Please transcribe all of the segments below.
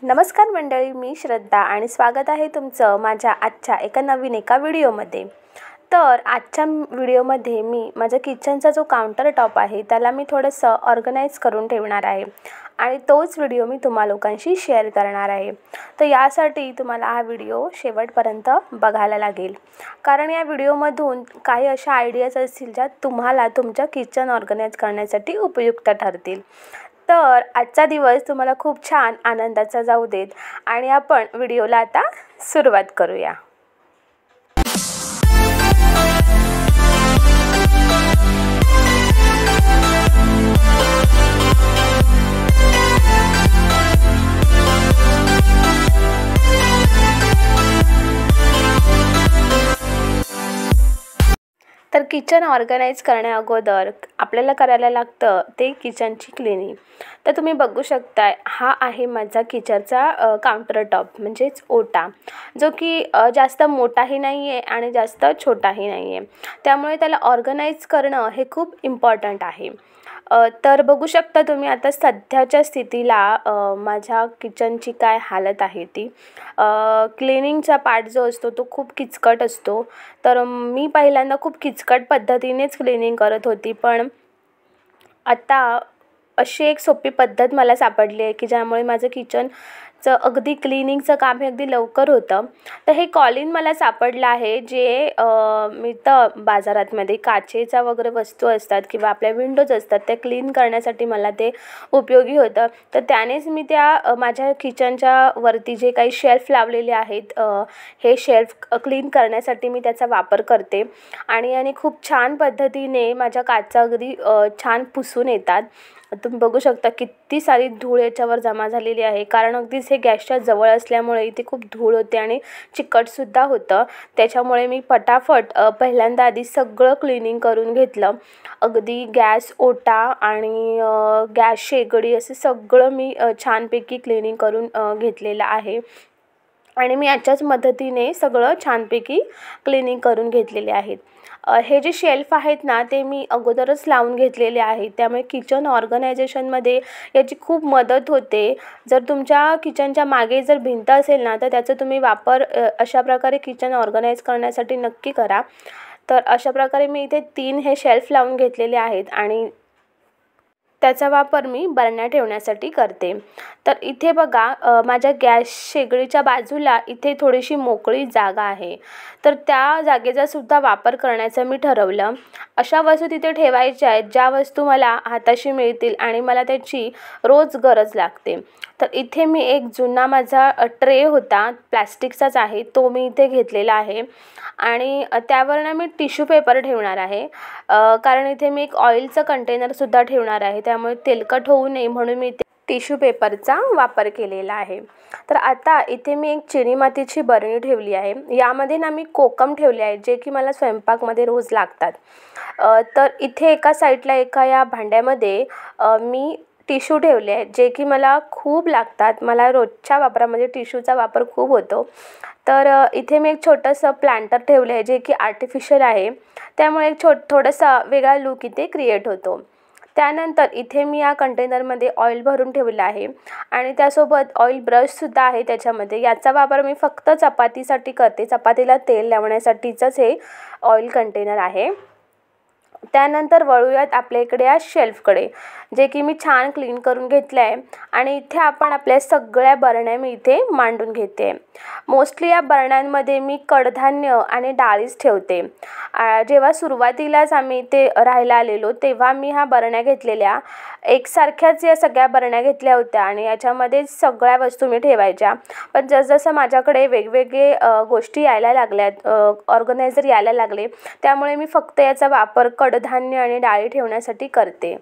नमस्कार मंडळी, मी श्रद्धा आणि स्वागत आहे तुमचं माझ्या आजच्या नवीन व्हिडिओमध्ये। तर आजच्या व्हिडिओमध्ये मी माझ्या किचनचा जो काउंटर टॉप आहे त्याला मी थोडंसं ऑर्गनाइज करून ठेवणार आहे आणि तोच व्हिडिओ मी तुम्हा लोकांशी शेअर करणार आहे। तर यासाठी तुम्हाला हा व्हिडिओ शेवटपर्यंत बघायला लागेल, कारण या व्हिडिओमधून काही अशा आयडियाज असतील ज्या तुम्हाला तुमच्या किचन ऑर्गनाइज करण्यासाठी उपयुक्त ठरतील। तर आजचा दिवस तुम्हाला खूप छान आनंदाचा जाऊ देत आणि आपण व्हिडिओला आता सुरुवात करूया। तर किचन ऑर्गनाइज करण्या अगोदर आपल्याला करायला लागतं ते किचनची क्लिनिंग। तर तुम्ही बघू शकताय, हा आहे माझा किचनचा काउंटर टॉप म्हणजेच ओटा, जो की जास्त मोठाही नाही आहे आणि जास्त छोटाही नाही आहे, त्यामुळे त्याला ऑर्गनाइज करणं हे खूप इम्पॉर्टंट आहे। तर बघू शकता तुम्ही आता सध्याच्या स्थितीला माझ्या किचनची काय हालत आहे ती। क्लिनिंगचा पार्ट जो असतो तो खूप किचकट असतो, तर मी पहिल्यांदा खूप किचकट पद्धतीनेच क्लिनिंग करत होती, पण आता अशी एक सोपी पद्धत मला सापडली आहे की ज्यामुळे माझं किचनचं अगदी क्लिनिंगचं काम हे अगदी लवकर होतं। तर हे कॉलिन मला सापडलं आहे, जे मिळतं बाजारातमध्ये। काचेचा वगैरे वस्तू असतात किंवा आपल्या विंडोज असतात त्या क्लीन करण्यासाठी मला ते उपयोगी होतं। तर त्यानेच मी त्या माझ्या किचनच्या वरती जे काही शेल्फ लावलेले आहेत, हे शेल्फ क्लीन करण्यासाठी मी त्याचा वापर करते आणि खूप छान पद्धतीने माझ्या काचा अगदी छान पुसून येतात। तुम्ही बघू शकता किती सारी धूळ याच्यावर जमा झालेली आहे, कारण अगदीच हे गॅसच्या जवळ असल्यामुळे इथे खूप धूळ होते आणि चिकटसुद्धा होतं। त्याच्यामुळे मी पटापट पहिल्यांदा आधी सगळं क्लिनिंग करून घेतलं। अगदी गॅस, ओटा आणि गॅस शेगडी असे सगळं मी छानपैकी क्लिनिंग करून घेतलेलं आहे आणि मी याच्याच मदतीने सगळं छानपैकी क्लिनिंग करून घेतलेले आहेत। हे जे शेल्फ आहेत ना, ते मी अगोदरच लावून घेतलेले आहेत, त्यामुळे किचन ऑर्गनायझेशनमध्ये याची खूप मदत होते। जर तुमच्या किचनच्या मागे जर भिंत असेल ना, तर त्याचा तुम्ही वापर अशा प्रकारे किचन ऑर्गनाइज करण्यासाठी नक्की करा। तर अशा प्रकारे मी इथे 3 हे शेल्फ लावून घेतलेले आहेत आणि त्याचा वापर मी बरण्या ठेवण्यासाठी करते। तर इथे बघा, माझ्या गॅस शेगडीच्या बाजूला इथे थोडीशी मोकळी जागा आहे, तर त्या जागेचा सुद्धा वापर करण्याचं मी ठरवलं। अशा वस्तू तिथे ठेवायच्या आहेत ज्या वस्तू मला हाताशी मिळतील आणि मला त्याची रोज गरज लागते। तर इथे मी एक जुना माझा ट्रे होता, प्लॅस्टिकचाच आहे, तो मी इथे घेतलेला आहे आणि त्यावर ना मी टिश्यू पेपर ठेवणार आहे, कारण इथे मी एक ऑइलचं कंटेनरसुद्धा ठेवणार आहे, त्यामुळे तेलकट होऊ नये म्हणून मी इथे टिश्यू पेपरचा वापर केलेला आहे। तर आता इथे मी एक चिनी मातीची बरणी ठेवली आहे, यामध्ये ना मी कोकम ठेवले आहे, जे की मला स्वयंपाकमध्ये रोज लागतात। तर इथे एका साईडला या भांड्यामध्ये मी टिश्यू ठेवले आहेत, जे की मला खूप लागतात। मला रोजच्या वापरामध्ये टिश्यूचा वापर खूप होतो। तर इथे मी एक छोटंसं प्लांटर ठेवलं आहे, जे की आर्टिफिशियल आहे, त्यामुळे एक थोडासा वेगळा लूक इथे क्रिएट होतो। त्यानंतर इथे मी या कंटेनरमध्ये ऑइल भरून ठेवलं आहे आणि त्यासोबत ऑइल ब्रशसुद्धा आहे त्याच्यामध्ये। याचा वापर मी फक्त चपातीसाठी करते, चपातीला तेल लावण्यासाठीचंच हे ऑइल कंटेनर आहे। त्यानंतर वळूयात आपल्या इकडे या शेल्फकडे, जे की मी छान क्लीन करून घेतलं आहे आणि इथे आपण आपल्या सगळ्या बरण्या मी इथे मांडून घेते। मोस्टली या बरण्यांमध्ये मी कडधान्य आणि डाळीच ठेवते। जेव्हा सुरुवातीलाच आम्ही इथे राहायला आलेलो तेव्हा मी ह्या बरण्या घेतलेल्या, एकसारख्याच या सगळ्या बरण्या घेतल्या होत्या आणि याच्यामध्ये सगळ्या वस्तू मी ठेवायच्या। पण जसजसं माझ्याकडे वेगवेगळे गोष्टी यायला लागल्यात, ऑर्गनायझर यायला लागले, त्यामुळे मी फक्त याचा वापर कडधान्य आणि डाळी ठेवण्यासाठी करते।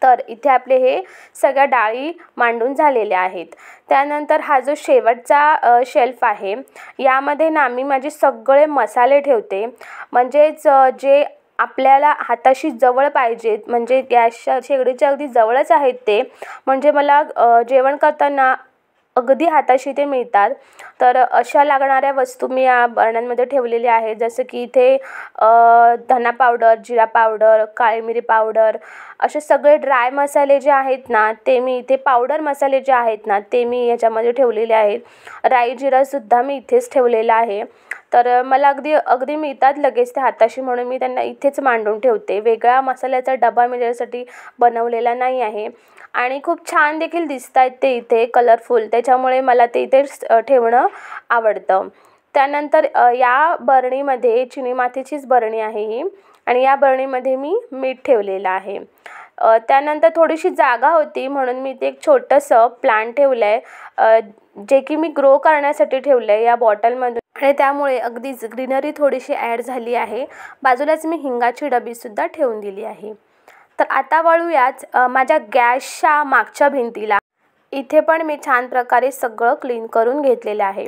तर इथे आपले हे सगळ्या डाळी मांडून झालेल्या आहेत। त्यानंतर हा जो शेवटचा शेल्फ आहे, यामध्ये ना मी माझे सगळे मसाले ठेवते, म्हणजेच जे आपल्याला हाताशी जवळ पाहिजेत, म्हणजे गॅसच्या शेगडीच्या अगदी जवळच आहेत ते, म्हणजे मला जेवण करताना अगदी हाताशी ते मिळतात. तर अशा लागणाऱ्या वस्तू मी या बरण्यांमध्ये ठेवलेल्या आहेत. जसं की इथे धना पावडर, जिरा पावडर, काळी मिरी पावडर असे सगळे ड्राय मसाले जे आहेत ना ते मी इथे, पावडर मसाले जे आहेत ना ते मी याच्यामध्ये ठेवलेले आहेत. राई जिरासुद्धा मी इथेच ठेवलेला आहे. तर मला अगदी मिळतात लगेच ते हाताशी, म्हणून मी त्यांना इथेच मांडून ठेवते. वेगळा मसाल्याचा डबा मी त्याच्यासाठी बनवलेला नाही आहे. आणि खूप छान देखील दिसत आहेत ते इथे कलरफुल, त्याच्यामुळे मला ते इथेच ठेवणं आवडतं. त्यानंतर या बरणीमध्ये चिनी मातीचीच बरणी आहे ही, आणि या बरणीमध्ये मी मीठ ठेवलेलं आहे. त्यानंतर थोडीशी जागा होती म्हणून मी ते एक छोटंसं प्लांट ठेवलं आहे, जे की मी ग्रो करण्यासाठी ठेवलं आहे या बॉटलमधून, आणि त्यामुळे अगदीच ग्रीनरी थोडीशी ॲड झाली आहे. बाजूलाच मी हिंगाची डबीसुद्धा ठेवून दिली आहे. तर आता वळूयाच माझ्या गॅसच्या मागच्या भिंतीला. इथे पण मी छान प्रकारे सगळं क्लीन करून घेतलेलं आहे.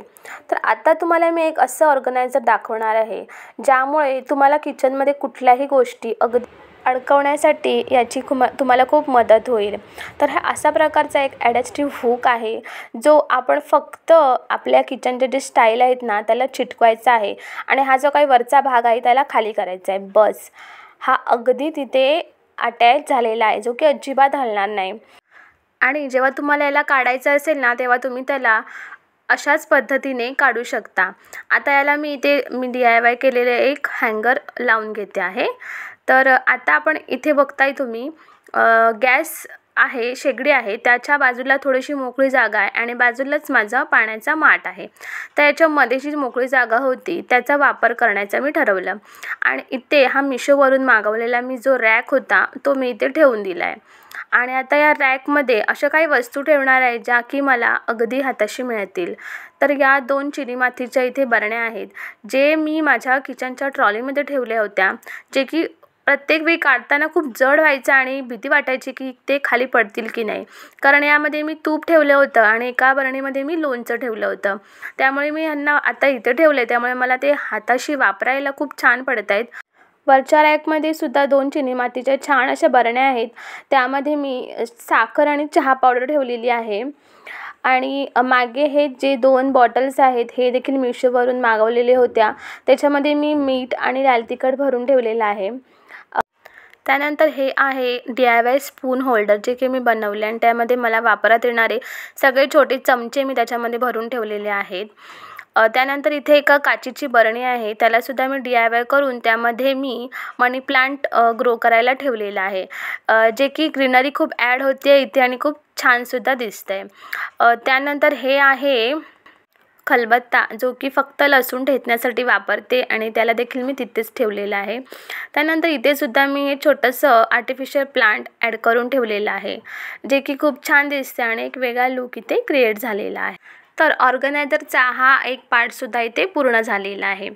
तर आता तुम्हाला मी एक असं ऑर्गनायझर दाखवणार आहे, ज्यामुळे तुम्हाला किचनमध्ये कुठल्याही गोष्टी अडकवण्यासाठी याची तुम्हाला खूप मदत होईल. तर हा असा प्रकारचा एक ॲडॅस्टिव्ह हुक आहे, जो आपण फक्त आपल्या किचनचे जे स्टाईल आहेत ना त्याला चिटकवायचा आहे, आणि हा जो काही वरचा भाग आहे त्याला खाली करायचा आहे. बस, हा अगदी तिथे अटॅच झालेला आहे, जो की अजिबात हलणार नाही. आणि जेव्हा तुम्हाला याला काढायचं असेल ना तेव्हा तुम्ही त्याला अशाच पद्धतीने काढू शकता. आता याला मी DIY केलेले एक हँगर लावून घेते आहे. तर आता आपण इथे बघताय तुम्ही गॅस आहे, शेगडी आहे, त्याच्या बाजूला थोडीशी मोकळी जागा आहे आणि बाजूलाच माझा पाण्याचा माठ आहे. तर याच्यामध्ये जी मोकळी जागा होती त्याचा वापर करण्याचा मी ठरवलं, आणि इथे हा मिशोवरून मागवलेला मी जो रॅक होता तो मी इथे ठेवून दिला आहे. आणि आता या रॅकमध्ये अशा काही वस्तू ठेवणार आहे ज्या की मला अगदी हाताशी मिळतील. तर या 2 चिनी मातीच्या इथे बरण्या आहेत, जे मी माझ्या किचनच्या ट्रॉलीमध्ये ठेवल्या होत्या, जे की प्रत्येक वेळी काढताना खूप जड व्हायचं आणि भीती वाटायची की ते खाली पडतील की नाही. कारण यामध्ये मी तूप ठेवलं होतं आणि एका बरणीमध्ये मी लोणचं ठेवलं होतं. त्यामुळे मी ह्यांना आता इथे ठेवले, त्यामुळे मला ते हाताशी वापरायला खूप छान पडत आहेत. वरच्या रॅकमध्ये सुद्धा 2 चिनी मातीच्या छान अशा बरण्या आहेत. त्यामध्ये मी साखर आणि चहा पावडर ठेवलेली आहे. आणि मागे हे जे 2 बॉटल्स आहेत हे देखील मिशोवरून मागवलेले होत्या. त्याच्यामध्ये मी मीठ आणि लाल तिखट भरून ठेवलेलं आहे. त्यानंतर हे आहे DIY स्पून होल्डर, जे की मी बनवले, आणि त्यामध्ये मला वापरात येणारे सगळे छोटे चमचे मी त्याच्यामध्ये भरून ठेवलेले आहेत. त्यानंतर इथे एका काचेची बरणी आहे, त्यालासुद्धा मी DIY करून त्यामध्ये मी मनी प्लांट ग्रो करायला ठेवलेलं आहे, जे की ग्रीनरी खूप ॲड होते इथे आणि खूप छानसुद्धा दिसतं आहे. त्यानंतर हे आहे खलबत्ता, जो की फक्त लसूण ठेचण्यासाठी वापरते, आणि त्याला देखील मी तिथेच ठेवलेलं आहे. त्यानंतर इथेसुद्धा मी हे छोटंसं आर्टिफिशियल प्लांट ॲड करून ठेवलेलं आहे, जे की खूप छान दिसते आणि एक वेगळा लूक इथे क्रिएट झालेला आहे. तर ऑर्गनायझरचा हा एक पार्टसुद्धा इथे पूर्ण झालेला आहे.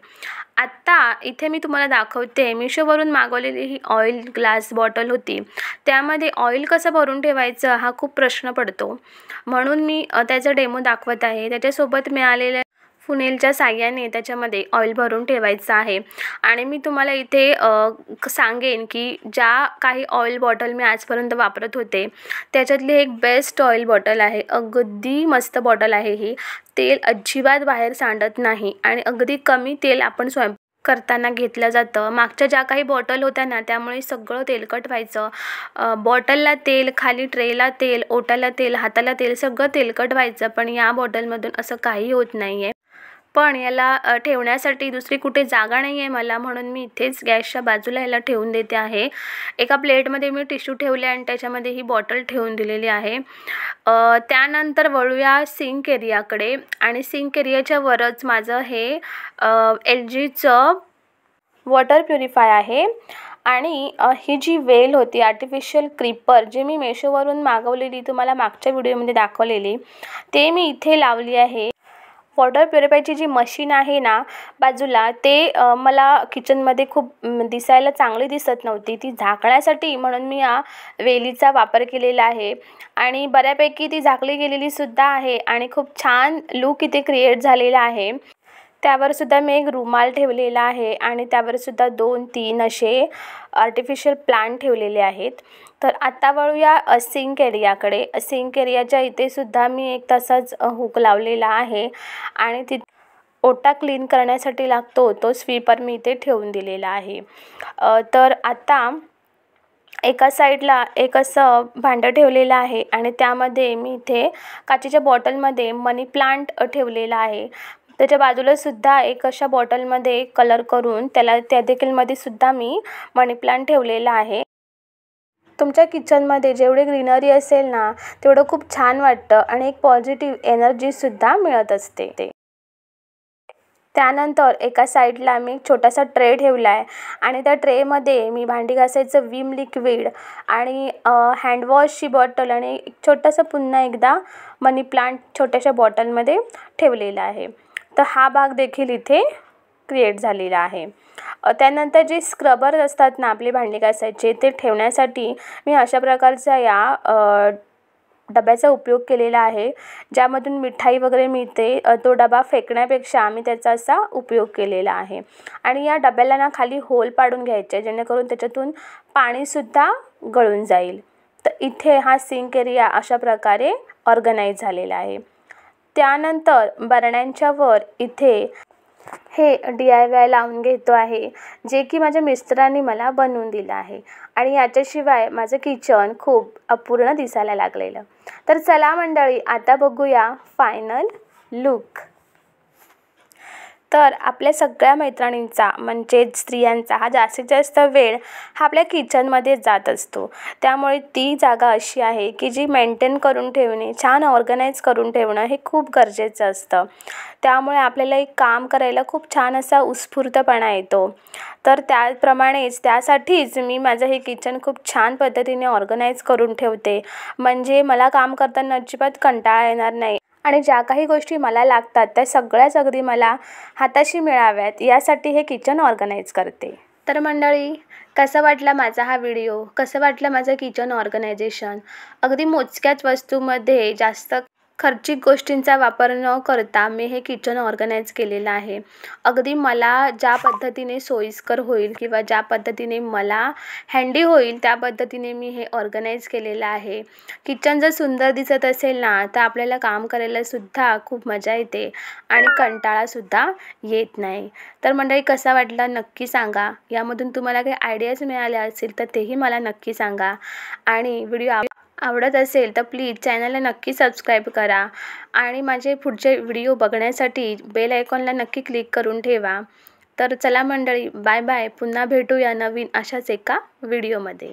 आत्ता इथे मी तुम्हाला दाखवते, मिशोवरून मागवलेली ही ऑइल ग्लास बॉटल होती, त्यामध्ये ऑइल कसं भरून ठेवायचं हा खूप प्रश्न पडतो, म्हणून मी त्याचा डेमो दाखवत आहे. त्याच्यासोबत मिळालेल्या फुनेलच्या साहाय्याने त्याच्यामध्ये ऑइल भरून ठेवायचं आहे. आणि मी तुम्हाला इथे सांगेन की ज्या काही ऑइल बॉटल मी आजपर्यंत वापरत होते त्याच्यातली एक बेस्ट ऑइल बॉटल आहे. अगदी मस्त बॉटल आहे ही. तेल अजिबात बाहेर सांडत नाही आणि अगदी कमी तेल आपण स्वयंपाक करताना घेतलं जातं. मागच्या ज्या काही बॉटल होत्या ना त्यामुळे सगळं तेलकट व्हायचं. बॉटलला तेल, खाली ट्रेला तेल, ओटाला तेल, हाताला तेल, सगळं तेलकट व्हायचं. पण या बॉटलमधून असं काही होत नाही आहे. पण याला ठेवण्यासाठी दुसरी कुठे जागा नाही आहे मला, म्हणून मी इथेच गॅसच्या बाजूला याला ठेवून देते आहे. एका प्लेटमध्ये मी टिश्यू ठेवले आणि त्याच्यामध्ये ही बॉटल ठेवून दिलेली आहे. त्यानंतर वळूया सिंक एरियाकडे, आणि सिंक एरियाच्या वरच माझं हे LGचं वॉटर प्युरिफाय आहे. आणि ही जी वेल होती आर्टिफिशियल क्रीपर, जी मी मेशोवरून मागवलेली, तुम्हाला मागच्या व्हिडिओमध्ये दाखवलेली, ते मी इथे लावली आहे. वॉटर प्युरिफायची जी मशीन आहे ना बाजूला, ते मला किचनमध्ये खूप दिसायला चांगली दिसत नव्हती. ती झाकण्यासाठी म्हणून मी या वेलीचा वापर केलेला आहे, आणि बऱ्यापैकी ती झाकली गेलेली सुद्धा आहे आणि खूप छान लूक इथे क्रिएट झालेला आहे. त्यावरसुद्धा मी एक रुमाल ठेवलेला आहे आणि त्यावरसुद्धा 2-3 असे आर्टिफिशियल प्लांट ठेवलेले आहेत. तर आता वळूया सिंक एरियाकडे. सिंक एरियाच्या इथेसुद्धा मी एक तसाच हुक लावलेला आहे आणि ओटा क्लीन करण्यासाठी लागतो तो स्वीपर मी इथे ठेवून दिलेला आहे. तर आता एका साईडला एक असं भांडं ठेवलेलं आहे आणि त्यामध्ये मी इथे काचेच्या बॉटलमध्ये मनी प्लांट ठेवलेला आहे. त्याच्या बाजूलासुद्धा एक अशा बॉटलमध्ये कलर करून त्या देखील सुद्धा मी मनी प्लांट ठेवलेला आहे. तुमच्या किचनमध्ये जेवढे ग्रीनरी असेल ना तेवढं खूप छान वाटतं आणि एक पॉझिटिव्ह एनर्जीसुद्धा मिळत असते. त्यानंतर एका साईडला मी एक छोटासा ट्रे ठेवला आहे आणि त्या ट्रेमध्ये मी भांडी घासायचं विम लिक्विड आणि हँडवॉशची बॉटल आणि एक छोटासा पुन्हा एकदा मनी प्लांट छोट्याशा बॉटलमध्ये ठेवलेला आहे. तर हा भाग देखील इथे क्रिएट झालेला आहे. त्यानंतर जे स्क्रबर असतात ना आपले भांडी घासायचे ते ठेवण्यासाठी मी अशा प्रकारचा या डब्याचा उपयोग केलेला आहे, ज्यामधून मिठाई वगैरे मिळते. तो डबा फेकण्यापेक्षा मी त्याचा असा उपयोग केलेला आहे आणि या डब्याला ना खाली होल पाडून घ्यायचे जेणेकरून त्याच्यातून पाणीसुद्धा गळून जाईल. तर इथे हा सिंक एरिया अशा प्रकारे ऑर्गनाईज झालेला आहे. त्यानंतर बरण्यांच्या वर इथे हे DIY लावून घेतो आहे, जे की माझ्या मिस्टरांनी मला बनवून दिलं आहे आणि याच्याशिवाय माझं किचन खूप अपूर्ण दिसायला लागलेलं. तर चला मंडळी, आता बघूया फायनल लूक. तर आपल्या सगळ्या मैत्रिणींचा म्हणजेच स्त्रियांचा हा जास्तीत जास्त वेळ हा आपल्या किचनमध्ये जात असतो. त्यामुळे ती जागा अशी आहे की जी मेंटेन करून ठेवणे, छान ऑर्गनाईज करून ठेवणं हे खूप गरजेचं असतं. त्यामुळे आपल्याला एक काम करायला खूप छान असा उत्स्फूर्तपणा येतो. तर त्याप्रमाणेच त्यासाठीच मी माझं हे किचन खूप छान पद्धतीने ऑर्गनाईज करून ठेवते, म्हणजे मला काम करताना अजिबात कंटाळा येणार नाही आणि ज्या काही गोष्टी मला लागतात त्या सगळ्याच अगदी मला हाताशी मिळाव्यात यासाठी हे किचन ऑर्गनाईज करते. तर मंडळी, कसा वाटला माझा हा व्हिडिओ, कसं वाटलं माझं किचन ऑर्गनायझेशन. अगदी मोजक्याच वस्तूमध्ये जास्त खर्चिक गोष्टींचा वापर न करता मी हे किचन ऑर्गनाईज केलेलं आहे. अगदी मला ज्या पद्धतीने सोयीस्कर होईल किंवा ज्या पद्धतीने मला हँडी होईल त्या पद्धतीने मी हे ऑर्गनाईज केलेलं आहे. किचन जर सुंदर दिसत असेल ना तर आपल्याला काम करायलासुद्धा खूप मजा येते आणि कंटाळासुद्धा येत नाही. तर मंडळी, कसा वाटला नक्की सांगा. यामधून तुम्हाला काही आयडियाज मिळाल्या असतील तर तेही मला नक्की सांगा आणि व्हिडिओ आवडत असेल तर प्लीज चॅनलला नक्की सबस्क्राईब करा आणि माझे पुढचे व्हिडिओ बघण्यासाठी बेल आयकॉनला नक्की क्लिक करून ठेवा. तर चला मंडळी, बाय बाय. पुन्हा भेटूया नवीन अशाच एका व्हिडिओमध्ये.